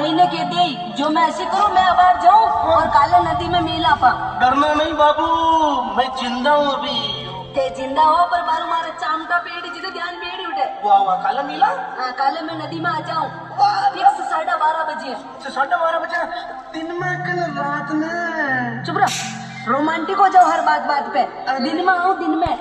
महीने के दे जो मैं ऐसे करूँ, मैं अबार जाऊँ और काले नदी में मिला पा। डरना नहीं बाबू, मैं जिंदा हूँ अभी। ते जिंदा हो पर बारू मारे चामटा पेड़ी जिसे ध्यान पेड़ी उठे। वाह वाह, काला मिला। हाँ, काले में नदी में आ जाऊँ फिक्स 12:30 बजे। 12:30 बजे दिन में कल रात में। चुप रहो, रोमांटिक हो जाओ हर बात बात पे। दिन में आऊँ दिन में।